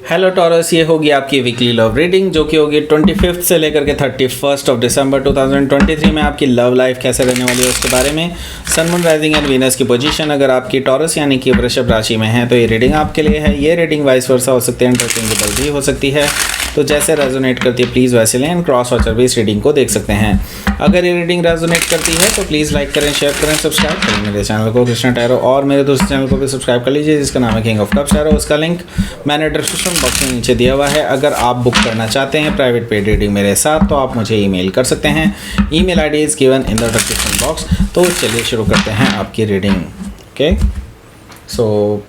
Hello taurus, ये होगी आपकी वीकली लव रीडिंग जो कि होगी 25 से लेकर के 31 दिसंबर 2023 में आपकी लव लाइफ कैसे रहने वाली है उसके बारे में। Sun moon rising and Venus की पोजीशन अगर आपकी टॉरस यानी कि वृषभ राशि में है तो ये रीडिंग आपके लिए है। ये रीडिंग वाइस वर्सा हो सकती है, इंटरचेंजेबल भी हो सकती है, तो जैसे रेजोनेट करती है प्लीज़ वैसे लें। एंड क्रॉस वॉचर भी इस रीडिंग को देख सकते हैं। अगर ये रीडिंग रेजोनेट करती है तो प्लीज़ लाइक करें, शेयर करें, सब्सक्राइब करें मेरे चैनल को कृष्णा टैरो, और मेरे दूसरे चैनल को भी सब्सक्राइब कर लीजिए जिसका नाम है किंग ऑफ कप्स टैरो। उसका लिंक मैंने डिस्क्रिप्शन बॉक्स में नीचे दिया हुआ है। अगर आप बुक करना चाहते हैं प्राइवेट पेड रीडिंग मेरे साथ तो आप मुझे ईमेल कर सकते हैं। Email ID is given in the description box. तो चलिए शुरू करते हैं आपकी रीडिंग। ओके, सो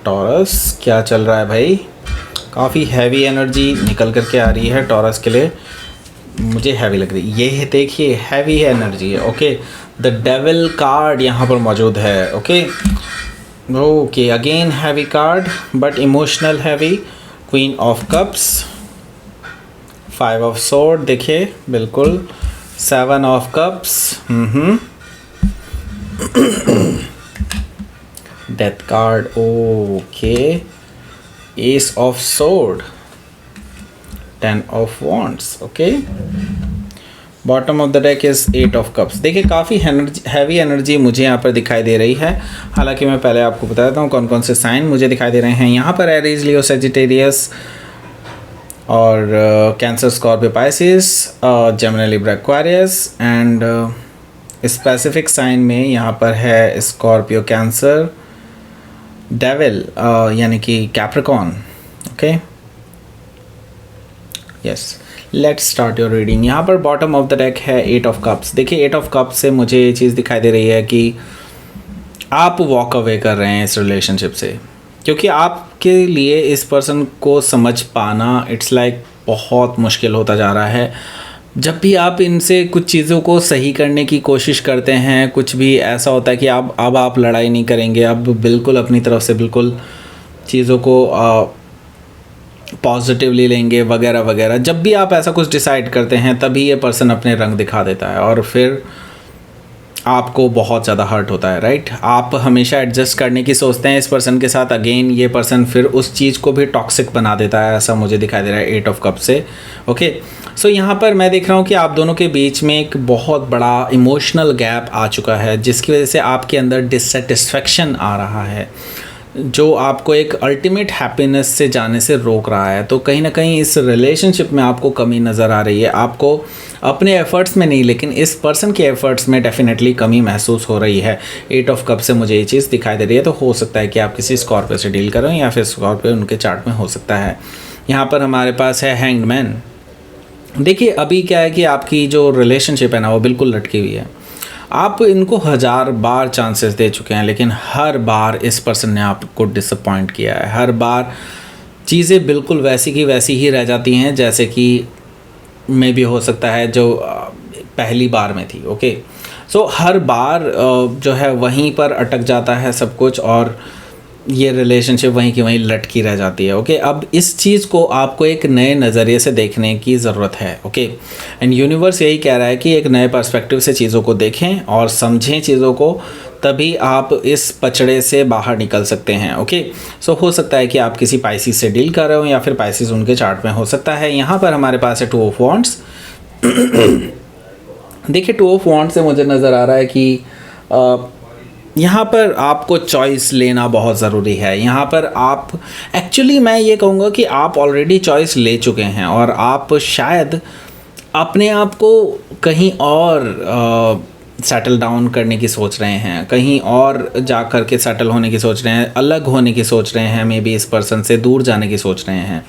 टॉरस क्या चल रहा है भाई? काफ़ी हैवी एनर्जी निकल करके आ रही है टॉरस के लिए, मुझे हैवी लग रही है। ये है, देखिए हैवी एनर्जी है। ओके, द डेविल कार्ड यहाँ पर मौजूद है। Okay okay, again heavy card but emotional heavy. Queen of cups, 5 of sword, देखिए बिल्कुल 7 of cups, death card, okay, S of sword, 10 of wands. Okay, bottom of the deck is 8 of cups. देखिए काफ़ी heavy energy मुझे यहाँ पर दिखाई दे रही है। हालांकि मैं पहले आपको बता देता हूँ कौन कौन से साइन मुझे दिखाई दे रहे हैं। यहाँ पर एरीज, लियो, सजिटेरियस और Cancer, Scorpio, Pisces, Gemini, Libra, Aquarius. And specific sign में यहाँ पर है स्कॉर्पियो, कैंसर, डेविल यानी कि Capricorn. Okay, yes, let's start your reading. यहाँ पर बॉटम ऑफ द डेक है 8 ऑफ कप्स। देखिए 8 ऑफ कप्स से मुझे ये चीज़ दिखाई दे रही है कि आप वॉक अवे कर रहे हैं इस रिलेशनशिप से, क्योंकि आपके लिए इस पर्सन को समझ पाना इट्स लाइक बहुत मुश्किल होता जा रहा है। जब भी आप इनसे कुछ चीज़ों को सही करने की कोशिश करते हैं, कुछ भी ऐसा होता है कि अब आप लड़ाई नहीं करेंगे, अब बिल्कुल अपनी तरफ से बिल्कुल चीज़ों को पॉजिटिवली लेंगे वगैरह वगैरह। जब भी आप ऐसा कुछ डिसाइड करते हैं तभी ये पर्सन अपने रंग दिखा देता है और फिर आपको बहुत ज़्यादा हर्ट होता है, राइट। आप हमेशा एडजस्ट करने की सोचते हैं इस पर्सन के साथ, अगेन ये पर्सन फिर उस चीज़ को भी टॉक्सिक बना देता है, ऐसा मुझे दिखाई दे रहा है 8 ऑफ कप से। ओके, सो यहाँ पर मैं देख रहा हूँ कि आप दोनों के बीच में एक बहुत बड़ा इमोशनल गैप आ चुका है जिसकी वजह से आपके अंदर डिससेटिस्फेक्शन आ रहा है जो आपको एक अल्टीमेट हैप्पीनेस से जाने से रोक रहा है। तो कहीं ना कहीं इस रिलेशनशिप में आपको कमी नज़र आ रही है। आपको अपने एफ़र्ट्स में नहीं लेकिन इस पर्सन के एफ़र्ट्स में डेफिनेटली कमी महसूस हो रही है। 8 ऑफ कप से मुझे ये चीज़ दिखाई दे रही है। तो हो सकता है कि आप किसी स्कॉर्पियो से डील करें या फिर स्कॉर्पियो उनके चार्ट में हो सकता है। यहाँ पर हमारे पास है हैंग्ड मैन। देखिए अभी क्या है कि आपकी जो रिलेशनशिप है ना वो बिल्कुल लटकी हुई है। आप इनको 1000 बार चांसेस दे चुके हैं लेकिन हर बार इस पर्सन ने आपको डिसअपॉइंट किया है। हर बार चीज़ें बिल्कुल वैसी की वैसी ही रह जाती हैं जैसे कि मे भी हो सकता है जो पहली बार में थी। ओके, सो हर बार जो है वहीं पर अटक जाता है सब कुछ और ये रिलेशनशिप वहीं की वहीं लटकी रह जाती है। ओके, अब इस चीज़ को आपको एक नए नज़रिए से देखने की ज़रूरत है। ओके, एंड यूनिवर्स यही कह रहा है कि एक नए पर्सपेक्टिव से चीज़ों को देखें और समझें चीज़ों को, तभी आप इस पचड़े से बाहर निकल सकते हैं। ओके, सो हो सकता है कि आप किसी पाइसिस से डील कर रहे हो या फिर पाइसिस उनके चार्ट में हो सकता है। यहाँ पर हमारे पास है 2 ऑफ वॉन्ड्स। देखिए 2 ऑफ वॉन्ड्स से मुझे नज़र आ रहा है कि यहाँ पर आपको चॉइस लेना बहुत ज़रूरी है। यहाँ पर आप एक्चुअली मैं ये कहूँगा कि आप ऑलरेडी चॉइस ले चुके हैं और आप शायद अपने आप को कहीं और सेटल डाउन करने की सोच रहे हैं, कहीं और जा कर के सेटल होने की सोच रहे हैं, अलग होने की सोच रहे हैं, मे बी इस पर्सन से दूर जाने की सोच रहे हैं।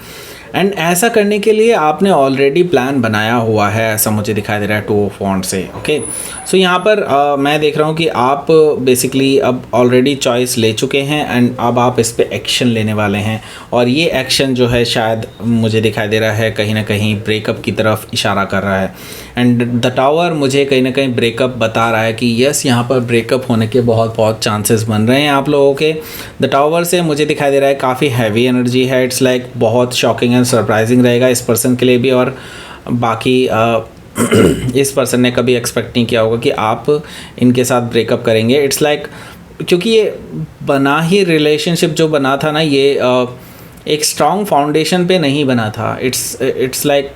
एंड ऐसा करने के लिए आपने ऑलरेडी प्लान बनाया हुआ है, ऐसा मुझे दिखाई दे रहा है 2 ऑफ वॉन्ड्स से। ओके, सो यहाँ पर मैं देख रहा हूँ कि आप बेसिकली अब ऑलरेडी चॉइस ले चुके हैं एंड अब आप इस पे एक्शन लेने वाले हैं और ये एक्शन जो है शायद मुझे दिखाई दे रहा है कहीं ना कहीं ब्रेकअप की तरफ इशारा कर रहा है। एंड द टावर मुझे कहीं ना कहीं ब्रेकअप बता रहा है कि यस यहाँ पर ब्रेकअप होने के बहुत चांसेस बन रहे हैं आप लोगों के। द टावर से मुझे दिखाई दे रहा है काफ़ी हैवी एनर्जी है। इट्स लाइक बहुत शॉकिंग एंड सरप्राइजिंग रहेगा इस पर्सन के लिए भी और बाकी इस पर्सन ने कभी एक्सपेक्ट नहीं किया होगा कि आप इनके साथ ब्रेकअप करेंगे। इट्स लाइक क्योंकि ये बना ही रिलेशनशिप जो बना था ना, ये एक स्ट्रॉन्ग फाउंडेशन पे नहीं बना था. It's like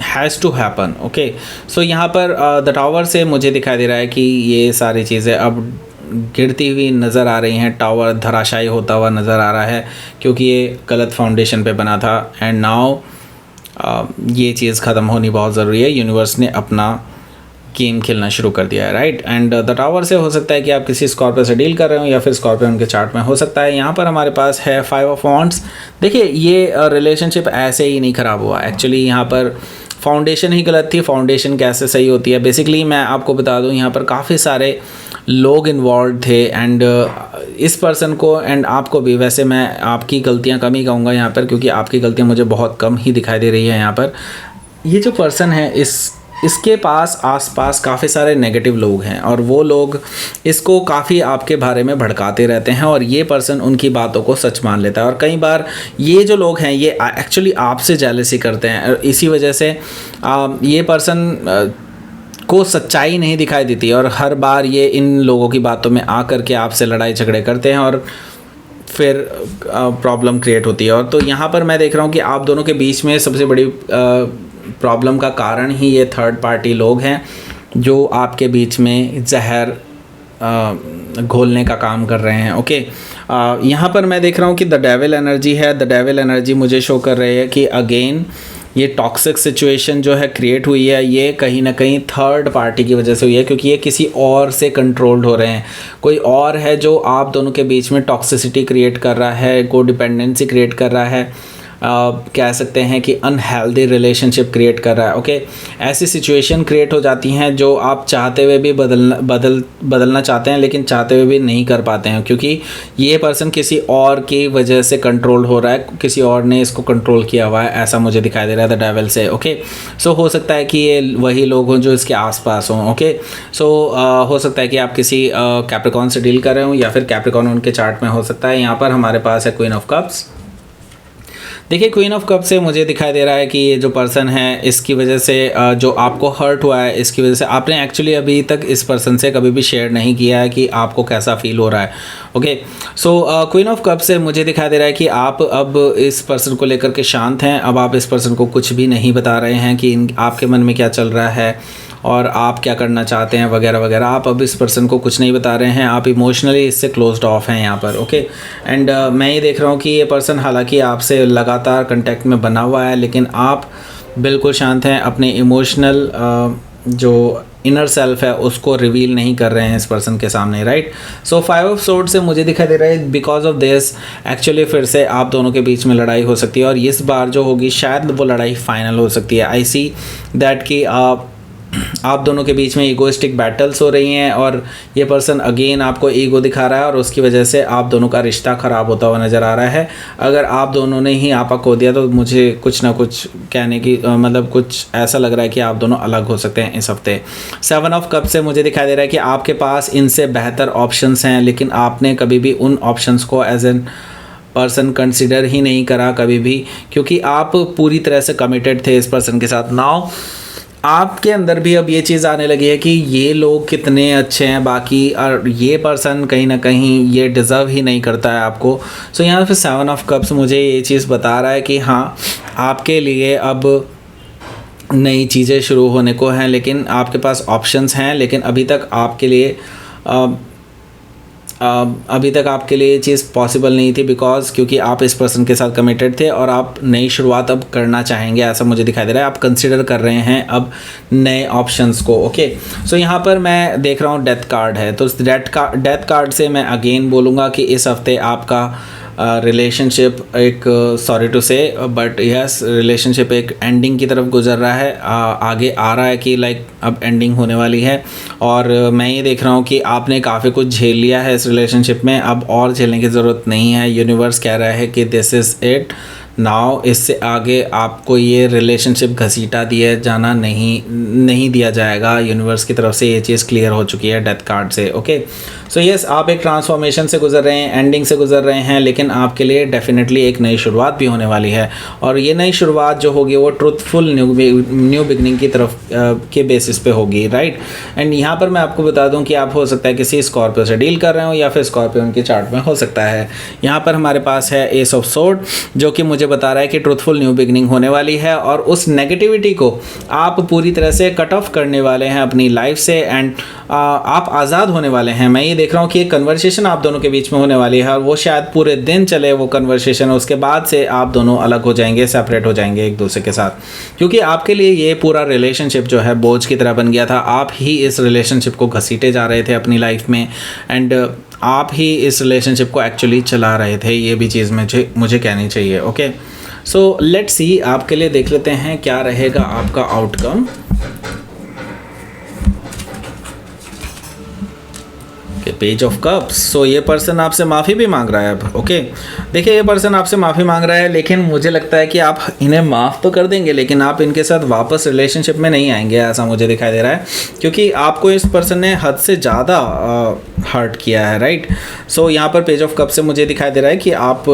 has to happen. Okay, so यहाँ पर द टावर से मुझे दिखाई दे रहा है कि ये सारी चीज़ें अब गिरती हुई नज़र आ रही हैं. टावर धराशायी होता हुआ नज़र आ रहा है क्योंकि ये गलत फाउंडेशन पे बना था. एंड नाउ ये चीज़ ख़त्म होनी बहुत ज़रूरी है. यूनिवर्स ने अपना गेम खेलना शुरू कर दिया है, राइट. एंड द टावर से हो सकता है कि आप किसी स्कॉर्पियो से डील कर रहे हो या फिर स्कॉर्पियो उनके चार्ट में हो सकता है. यहाँ पर हमारे पास है 5 ऑफ वॉन्ड्स. देखिए, ये रिलेशनशिप ऐसे ही नहीं ख़राब हुआ. एक्चुअली यहाँ पर फाउंडेशन ही गलत थी. फाउंडेशन कैसे सही होती है? बेसिकली मैं आपको बता दूँ, यहाँ पर काफ़ी सारे लोग इन्वॉल्व थे. एंड इस पर्सन को एंड आपको भी, वैसे मैं आपकी गलतियाँ कम ही कहूँगा यहाँ पर, क्योंकि आपकी गलतियाँ मुझे बहुत कम ही दिखाई दे रही है यहाँ पर. ये जो पर्सन है, इसके पास आसपास काफ़ी सारे नेगेटिव लोग हैं और वो लोग इसको काफ़ी आपके बारे में भड़काते रहते हैं और ये पर्सन उनकी बातों को सच मान लेता है. और कई बार ये जो लोग हैं ये एक्चुअली आपसे जेलसी करते हैं और इसी वजह से ये पर्सन को सच्चाई नहीं दिखाई देती और हर बार ये इन लोगों की बातों में आकर के आपसे लड़ाई झगड़े करते हैं और फिर प्रॉब्लम क्रिएट होती है. और तो यहाँ पर मैं देख रहा हूँ कि आप दोनों के बीच में सबसे बड़ी प्रॉब्लम का कारण ही ये थर्ड पार्टी लोग हैं जो आपके बीच में जहर घोलने का काम कर रहे हैं. ओके, यहाँ पर मैं देख रहा हूँ कि द डेविल एनर्जी है. द डेविल एनर्जी मुझे शो कर रही है कि अगेन ये टॉक्सिक सिचुएशन जो है क्रिएट हुई है, ये कहीं ना कहीं थर्ड पार्टी की वजह से हुई है क्योंकि ये किसी और से कंट्रोल्ड हो रहे हैं. कोई और है जो आप दोनों के बीच में टॉक्सिसिटी क्रिएट कर रहा है, को डिपेंडेंसी क्रिएट कर रहा है, कह सकते हैं कि अनहेल्दी रिलेशनशिप क्रिएट कर रहा है. ओके, ऐसी सिचुएशन क्रिएट हो जाती हैं जो आप चाहते हुए भी बदलना चाहते हैं लेकिन चाहते हुए भी नहीं कर पाते हैं क्योंकि ये पर्सन किसी और की वजह से कंट्रोल हो रहा है, किसी और ने इसको कंट्रोल किया हुआ है, ऐसा मुझे दिखाई दे रहा है द डेविल से. ओके, सो हो सकता है कि ये वही लोग हों जो इसके आसपास हों. ओके, सो हो सकता है कि आप किसी कैप्रिकॉन से डील कर रहे हो या फिर कैप्रिकॉन उनके चार्ट में हो सकता है. यहाँ पर हमारे पास है क्वीन ऑफ कप्स. देखिए, क्वीन ऑफ कप से मुझे दिखाई दे रहा है कि ये जो पर्सन है इसकी वजह से जो आपको हर्ट हुआ है, इसकी वजह से आपने एक्चुअली अभी तक इस पर्सन से कभी भी शेयर नहीं किया है कि आपको कैसा फील हो रहा है. Okay, so queen of cup से मुझे दिखाई दे रहा है कि आप अब इस पर्सन को लेकर के शांत हैं. अब आप इस पर्सन को कुछ भी नहीं बता रहे हैं कि आपके मन में क्या चल रहा है और आप क्या करना चाहते हैं वगैरह वगैरह. आप अब इस पर्सन को कुछ नहीं बता रहे हैं, आप इमोशनली इससे क्लोज्ड ऑफ हैं यहाँ पर. ओके, एंड मैं ये देख रहा हूँ कि ये पर्सन हालांकि आपसे लगातार कांटेक्ट में बना हुआ है लेकिन आप बिल्कुल शांत हैं. अपने इमोशनल जो इनर सेल्फ है उसको रिवील नहीं कर रहे हैं इस पर्सन के सामने, राइट. सो 5 ऑफ सोर्ड से मुझे दिखाई दे रहा है बिकॉज ऑफ दिस एक्चुअली फिर से आप दोनों के बीच में लड़ाई हो सकती है और इस बार जो होगी शायद वो लड़ाई फाइनल हो सकती है. आई सी दैट कि आप दोनों के बीच में ईगोइस्टिक बैटल्स हो रही हैं और ये पर्सन अगेन आपको ईगो दिखा रहा है और उसकी वजह से आप दोनों का रिश्ता ख़राब होता हुआ नज़र आ रहा है. अगर आप दोनों ने ही आपा खो दिया तो मुझे कुछ ना कुछ कहने की मतलब कुछ ऐसा लग रहा है कि आप दोनों अलग हो सकते हैं इस हफ्ते. 7 ऑफ कप से मुझे दिखाई दे रहा है कि आपके पास इनसे बेहतर ऑप्शंस हैं लेकिन आपने कभी भी उन ऑप्शंस को एज एन पर्सन कंसिडर ही नहीं करा कभी भी क्योंकि आप पूरी तरह से कमिटेड थे इस पर्सन के साथ. नाउ आपके अंदर भी अब ये चीज़ आने लगी है कि ये लोग कितने अच्छे हैं बाकी और ये पर्सन कहीं ना कहीं ये डिज़र्व ही नहीं करता है आपको. सो यहाँ पे 7 ऑफ कप्स मुझे ये चीज़ बता रहा है कि हाँ, आपके लिए अब नई चीज़ें शुरू होने को हैं लेकिन आपके पास ऑप्शंस हैं लेकिन अभी तक आपके लिए ये चीज़ पॉसिबल नहीं थी बिकॉज क्योंकि आप इस पर्सन के साथ कमिटेड थे और आप नई शुरुआत अब करना चाहेंगे ऐसा मुझे दिखाई दे रहा है. आप कंसिडर कर रहे हैं अब नए ऑप्शंस को. ओके, सो यहाँ पर मैं देख रहा हूँ डेथ कार्ड है तो डेथ कार्ड से मैं अगेन बोलूँगा कि इस हफ्ते आपका रिलेशनशिप एक सॉरी टू से बट यस रिलेशनशिप एक एंडिंग की तरफ गुजर रहा है. आगे आ रहा है कि लाइक अब एंडिंग होने वाली है और मैं ये देख रहा हूँ कि आपने काफ़ी कुछ झेल लिया है इस रिलेशनशिप में, अब और झेलने की ज़रूरत नहीं है. यूनिवर्स कह रहा है कि दिस इज़ इट नाउ. इससे आगे आपको ये रिलेशनशिप घसीटा दिया जाना नहीं दिया जाएगा. यूनिवर्स की तरफ से ये चीज़ क्लियर हो चुकी है डेथ कार्ड से. ओके, सो यस, आप एक ट्रांसफॉर्मेशन से गुजर रहे हैं, एंडिंग से गुजर रहे हैं, लेकिन आपके लिए डेफिनेटली एक नई शुरुआत भी होने वाली है। और ये नई शुरुआत जो होगी वो ट्रुथफुल न्यू बिगनिंग की तरफ के बेसिस पे होगी, राइट। एंड यहाँ पर मैं आपको बता दूँ कि आप हो सकता है किसी स्कॉर्पियो से डील कर रहे हो, या फिर स्कॉर्पियो उनके चार्ट में हो सकता है। यहाँ पर हमारे पास है एस ऑफ सोर्ड, जो कि मुझे बता रहा है कि ट्रुथफुल न्यू बिगनिंग होने वाली है, और उस नेगेटिविटी को आप पूरी तरह से कट ऑफ करने वाले हैं अपनी लाइफ से, एंड आप आज़ाद होने वाले हैं। मैं ये देख रहा हूँ कि एक कन्वर्सेशन आप दोनों के बीच में होने वाली है, और वो शायद पूरे दिन चले वो कन्वर्सेशन, उसके बाद से आप दोनों अलग हो जाएंगे, सेपरेट हो जाएंगे एक दूसरे के साथ, क्योंकि आपके लिए ये पूरा रिलेशनशिप जो है बोझ की तरह बन गया था। आप ही इस रिलेशनशिप को घसीटे जा रहे थे अपनी लाइफ में, एंड आप ही इस रिलेशनशिप को एक्चुअली चला रहे थे। ये भी चीज़ मुझे कहनी चाहिए। ओके, सो लेट्स सी, आपके लिए देख लेते हैं क्या रहेगा आपका outcome. Page of cups. So ये पर्सन आपसे माफ़ी भी मांग रहा है अब। ओके, देखिए ये पर्सन आपसे माफ़ी मांग रहा है, लेकिन मुझे लगता है कि आप इन्हें माफ़ तो कर देंगे, लेकिन आप इनके साथ वापस रिलेशनशिप में नहीं आएंगे, ऐसा मुझे दिखाई दे रहा है, क्योंकि आपको इस पर्सन ने हद से ज़्यादा हर्ट किया है, राइट। सो यहाँ पर पेज ऑफ कप से मुझे दिखाई दे रहा है कि आप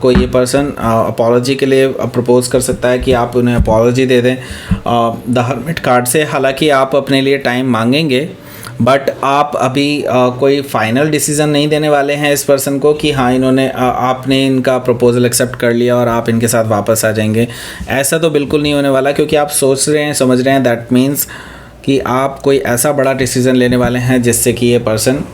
को ये पर्सन अपॉलॉजी के लिए प्रपोज कर सकता है कि आप उन्हें अपॉलॉजी दे दें द हर्मिट कार्ड से। हालांकि आप अपने लिए टाइम मांगेंगे, बट आप अभी कोई फाइनल डिसीज़न नहीं देने वाले हैं इस पर्सन को कि हाँ इन्होंने आपने इनका प्रपोजल एक्सेप्ट कर लिया और आप इनके साथ वापस आ जाएंगे। ऐसा तो बिल्कुल नहीं होने वाला, क्योंकि आप सोच रहे हैं, समझ रहे हैं, दैट मीन्स कि आप कोई ऐसा बड़ा डिसीज़न लेने वाले हैं जिससे कि ये पर्सन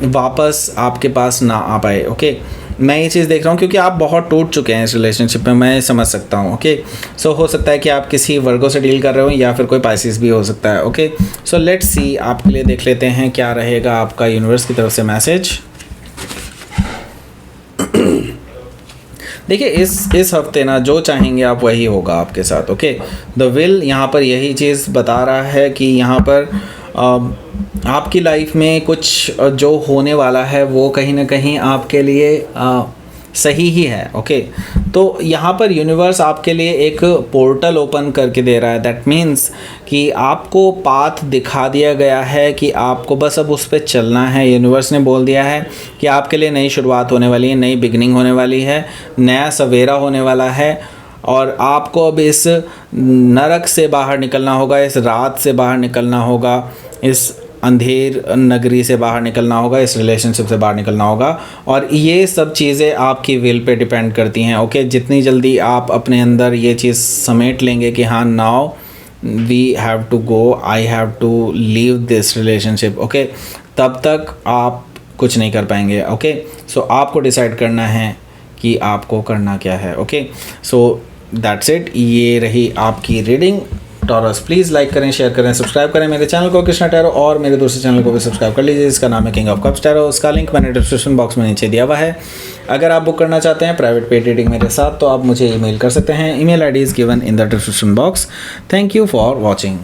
वापस आपके पास ना आ पाए। ओके, मैं ये चीज़ देख रहा हूँ क्योंकि आप बहुत टूट चुके हैं इस रिलेशनशिप में, मैं समझ सकता हूँ। ओके, सो हो सकता है कि आप किसी वर्गो से डील कर रहे हो, या फिर कोई पाइसिस भी हो सकता है। ओके, सो लेट्स सी, आपके लिए देख लेते हैं क्या रहेगा आपका यूनिवर्स की तरफ से मैसेज। देखिए इस हफ्ते ना जो चाहेंगे आप वही होगा आपके साथ। ओके, द विल यहाँ पर यही चीज़ बता रहा है कि यहाँ पर आपकी लाइफ में कुछ जो होने वाला है वो कहीं ना कहीं आपके लिए सही ही है। ओके, तो यहाँ पर यूनिवर्स आपके लिए एक पोर्टल ओपन करके दे रहा है। दैट मीन्स कि आपको पाथ दिखा दिया गया है कि आपको बस अब उस पर चलना है। यूनिवर्स ने बोल दिया है कि आपके लिए नई शुरुआत होने वाली है, नई बिगनिंग होने वाली है, नया सवेरा होने वाला है, और आपको अब इस नरक से बाहर निकलना होगा, इस रात से बाहर निकलना होगा, इस अंधेर नगरी से बाहर निकलना होगा, इस रिलेशनशिप से बाहर निकलना होगा। और ये सब चीज़ें आपकी विल पे डिपेंड करती हैं। ओके, जितनी जल्दी आप अपने अंदर ये चीज़ समेट लेंगे कि हाँ now we have to go, I have to leave this relationship, okay, तब तक आप कुछ नहीं कर पाएंगे। ओके, सो आपको डिसाइड करना है कि आपको करना क्या है। ओके, सो दैट्स इट, ये रही आपकी रीडिंग। टॉरस प्लीज़ लाइक करें, शेयर करें, सब्सक्राइब करें मेरे चैनल को कृष्णा टैरो, और मेरे दूसरे चैनल को भी सब्सक्राइब कर लीजिए जिसका नाम है किंग ऑफ कप्स टैरो। उसका लिंक मैंने डिस्क्रिप्शन बॉक्स में नीचे दिया हुआ है। अगर आप बुक करना चाहते हैं प्राइवेट पेड रीडिंग मेरे साथ, तो आप मुझे ईमेल कर सकते हैं। Email ID is given in the description box. Thank you for watching.